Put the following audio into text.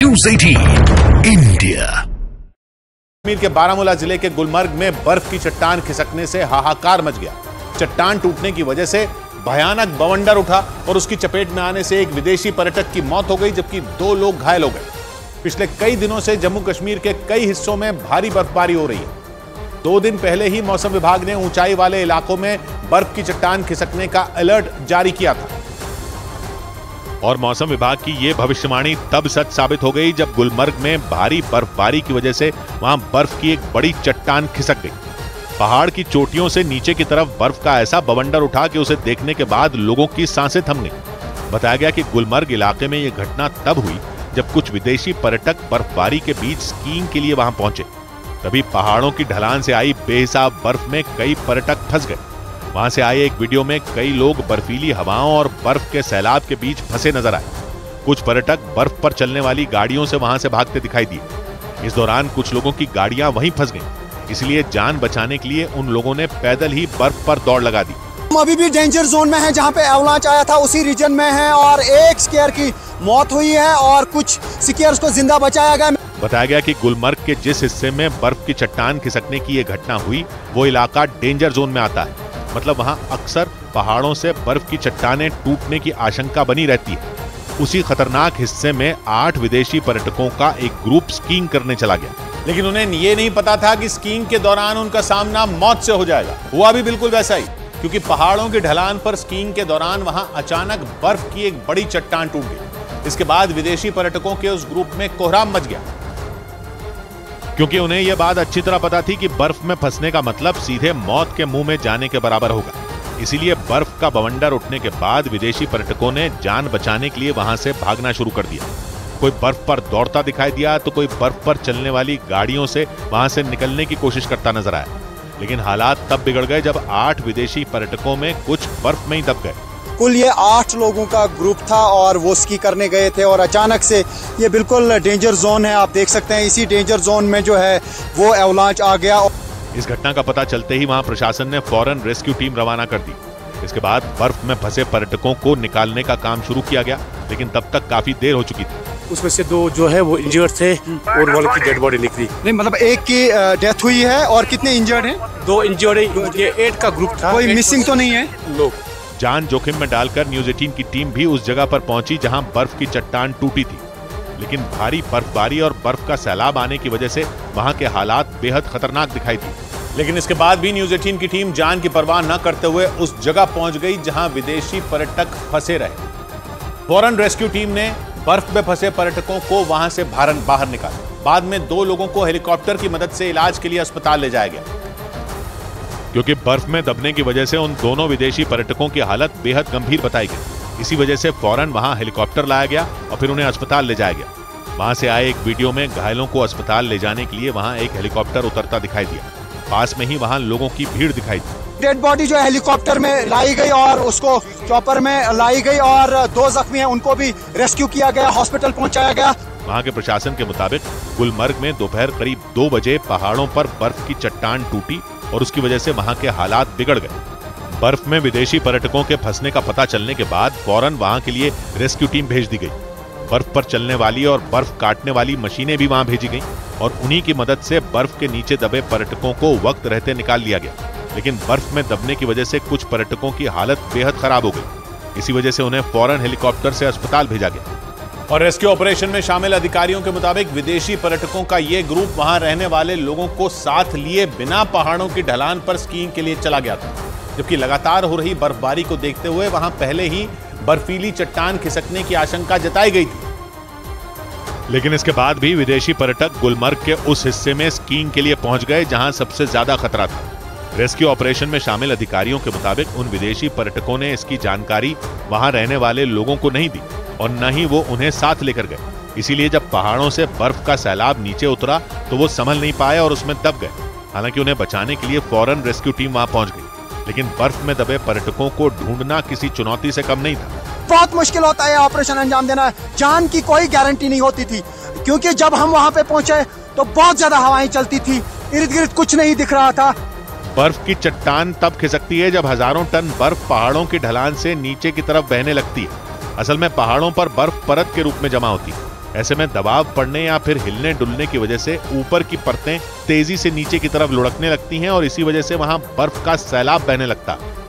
News 18 India. Kashmir के बारामूला जिले के गुलमर्ग में बर्फ की चट्टान खिसकने से हाहाकार मच गया। चट्टान टूटने की वजह से भयानक बवंडर उठा और उसकी चपेट में आने से एक विदेशी पर्यटक की मौत हो गई, जबकि 2 लोग घायल हो गए। पिछले कई दिनों से जम्मू कश्मीर के कई हिस्सों में भारी बर्फबारी हो रही है। 2 दिन पहले ही मौसम विभाग ने ऊंचाई वाले इलाकों में बर्फ की चट्टान खिसकने का अलर्ट जारी किया था और मौसम विभाग की यह भविष्यवाणी तब सच साबित हो गई जब गुलमर्ग में भारी बर्फबारी की वजह से वहां बर्फ की एक बड़ी चट्टान खिसक गई। पहाड़ की चोटियों से नीचे की तरफ बर्फ का ऐसा बवंडर उठा कि उसे देखने के बाद लोगों की सांसें थम गईं। बताया गया कि गुलमर्ग इलाके में यह घटना तब हुई जब कुछ विदेशी पर्यटक बर्फबारी के बीच स्कीइंग के लिए वहां पहुंचे। तभी पहाड़ों की ढलान से आई बेहिसाब बर्फ में कई पर्यटक फंस गए। वहां से आए एक वीडियो में कई लोग बर्फीली हवाओं और बर्फ के सैलाब के बीच फंसे नजर आए। कुछ पर्यटक बर्फ पर चलने वाली गाड़ियों से वहां से भागते दिखाई दिए। इस दौरान कुछ लोगों की गाड़ियां वहीं फंस गईं, इसलिए जान बचाने के लिए उन लोगों ने पैदल ही बर्फ पर दौड़ लगा दी। हम अभी भी डेंजर जोन में हैं, जहां पे एवलांच आया था उसी रीजन में हैं और एक स्कीयर की मौत हुई है और कुछ स्कीयर्स को जिंदा बचाया गया। बताया गया कि गुलमर्ग के जिस हिस्से में बर्फ की चट्टान खिसकने की यह घटना हुई वो इलाका डेंजर जोन में आता है। मतलब वहां अक्सर पहाड़ों से बर्फ की चट्टानें टूटने की आशंका बनी रहती है। उसी खतरनाक हिस्से में 8 विदेशी पर्यटकों का एक ग्रुप स्कीइंग करने चला गया, लेकिन उन्हें ये नहीं पता था कि स्कीइंग के दौरान उनका सामना मौत से हो जाएगा। हुआ भी बिल्कुल वैसा ही, क्योंकि पहाड़ों की ढलान पर स्कीइंग के दौरान वहां अचानक बर्फ की एक बड़ी चट्टान टूट गई। इसके बाद विदेशी पर्यटकों के उस ग्रुप में कोहराम मच गया, क्योंकि उन्हें यह बात अच्छी तरह पता थी कि बर्फ में फंसने का मतलब सीधे मौत के मुंह में जाने के बराबर होगा। इसीलिए बर्फ का बवंडर उठने के बाद विदेशी पर्यटकों ने जान बचाने के लिए वहां से भागना शुरू कर दिया। कोई बर्फ पर दौड़ता दिखाई दिया तो कोई बर्फ पर चलने वाली गाड़ियों से वहां से निकलने की कोशिश करता नजर आया। लेकिन हालात तब बिगड़ गए जब 8 विदेशी पर्यटकों में कुछ बर्फ में ही दब गए। कुल ये 8 लोगों का ग्रुप था और वो स्की करने गए थे और अचानक से ये बिल्कुल डेंजर जोन है, आप देख सकते हैं। इसी डेंजर जोन में जो है वो एवलांच आ गया। इस घटना का पता चलते ही वहां प्रशासन ने फौरन रेस्क्यू टीम रवाना कर दी। इसके बाद बर्फ में फंसे पर्यटकों को निकालने का काम शुरू किया गया, लेकिन तब तक काफी देर हो चुकी थी। उसमें से 2 जो है वो इंजर्ड थे और वाले की डेड बॉडी निकली। नहीं, मतलब एक की डेथ हुई है और कितने इंजर्ड हैं? 2 इंजर्ड है। ये 8 का ग्रुप था। कोई मिसिंग तो नहीं है? लोग जान जोखिम में डालकर न्यूज़ 18 की टीम भी उस जगह पर पहुंची जहां बर्फ की चट्टान टूटी थी। लेकिन भारी बर्फबारी और बर्फ का सैलाब आने की वजह से वहां के हालात बेहद खतरनाक दिखाई दिए। लेकिन इसके बाद भी न्यूज़ 18 की टीम जान की परवाह न करते हुए उस जगह पहुंच गई जहां विदेशी पर्यटक फंसे रहे। फौरन रेस्क्यू टीम ने बर्फ में फंसे पर्यटकों को वहां से बाहर निकाला। बाद में 2 लोगों को हेलीकॉप्टर की मदद से इलाज के लिए अस्पताल ले जाया गया, क्योंकि बर्फ में दबने की वजह से उन दोनों विदेशी पर्यटकों की हालत बेहद गंभीर बताई गई। इसी वजह से फौरन वहां हेलीकॉप्टर लाया गया और फिर उन्हें अस्पताल ले जाया गया। वहां से आए एक वीडियो में घायलों को अस्पताल ले जाने के लिए वहां एक हेलीकॉप्टर उतरता दिखाई दिया। पास में ही वहां लोगों की भीड़ दिखाई दी। डेड बॉडी जो है हेलीकॉप्टर में लाई गई और उसको चॉपर में लाई गई और 2 जख्मी हैं, उनको भी रेस्क्यू किया गया, हॉस्पिटल पहुंचाया गया। वहां के प्रशासन के मुताबिक गुलमर्ग में दोपहर करीब 2 बजे पहाड़ों पर बर्फ की चट्टान टूटी और उसकी वजह से वहां के हालात बिगड़ गए। बर्फ में विदेशी पर्यटकों के फंसने का पता चलने के बाद फौरन वहां के लिए रेस्क्यू टीम भेज दी गई। बर्फ पर चलने वाली और बर्फ काटने वाली मशीनें भी वहां भेजी गईं और उन्हीं की मदद से बर्फ के नीचे दबे पर्यटकों को वक्त रहते निकाल लिया गया। लेकिन बर्फ में दबने की वजह से कुछ पर्यटकों की हालत बेहद खराब हो गई। इसी वजह से उन्हें फौरन हेलीकॉप्टर से अस्पताल भेजा गया। और रेस्क्यू ऑपरेशन में शामिल अधिकारियों के मुताबिक विदेशी पर्यटकों का यह ग्रुप वहां रहने वाले लोगों को साथ लिए बिना पहाड़ों की ढलान पर स्कीइंग के लिए चला गया था, जबकि लगातार हो रही बर्फबारी को देखते हुए वहां पहले ही बर्फीली चट्टान खिसकने की आशंका जताई गई थी। लेकिन इसके बाद भी विदेशी पर्यटक गुलमर्ग के उस हिस्से में स्कीइंग के लिए पहुंच गए जहां सबसे ज्यादा खतरा था। रेस्क्यू ऑपरेशन में शामिल अधिकारियों के मुताबिक उन विदेशी पर्यटकों ने इसकी जानकारी वहां रहने वाले लोगों को नहीं दी और न ही वो उन्हें साथ लेकर गए। इसीलिए जब पहाड़ों से बर्फ का सैलाब नीचे उतरा तो वो संभल नहीं पाए और उसमें दब गए। हालांकि उन्हें बचाने के लिए फौरन रेस्क्यू टीम वहां पहुंच गई, लेकिन बर्फ में दबे पर्यटकों को ढूंढना किसी चुनौती से कम नहीं था। बहुत मुश्किल होता है ऑपरेशन अंजाम देना। जान की कोई गारंटी नहीं होती थी, क्योंकि जब हम वहां पे पहुंचे तो बहुत ज्यादा हवाएं चलती थी, इर्द गिर्द कुछ नहीं दिख रहा था। बर्फ की चट्टान तब खिसकती है जब हजारों टन बर्फ पहाड़ों की ढलान से नीचे की तरफ बहने लगती है। असल में पहाड़ों पर बर्फ परत के रूप में जमा होती है। ऐसे में दबाव पड़ने या फिर हिलने डुलने की वजह से ऊपर की परतें तेजी से नीचे की तरफ लुढ़कने लगती हैं और इसी वजह से वहां बर्फ का सैलाब बहने लगता है।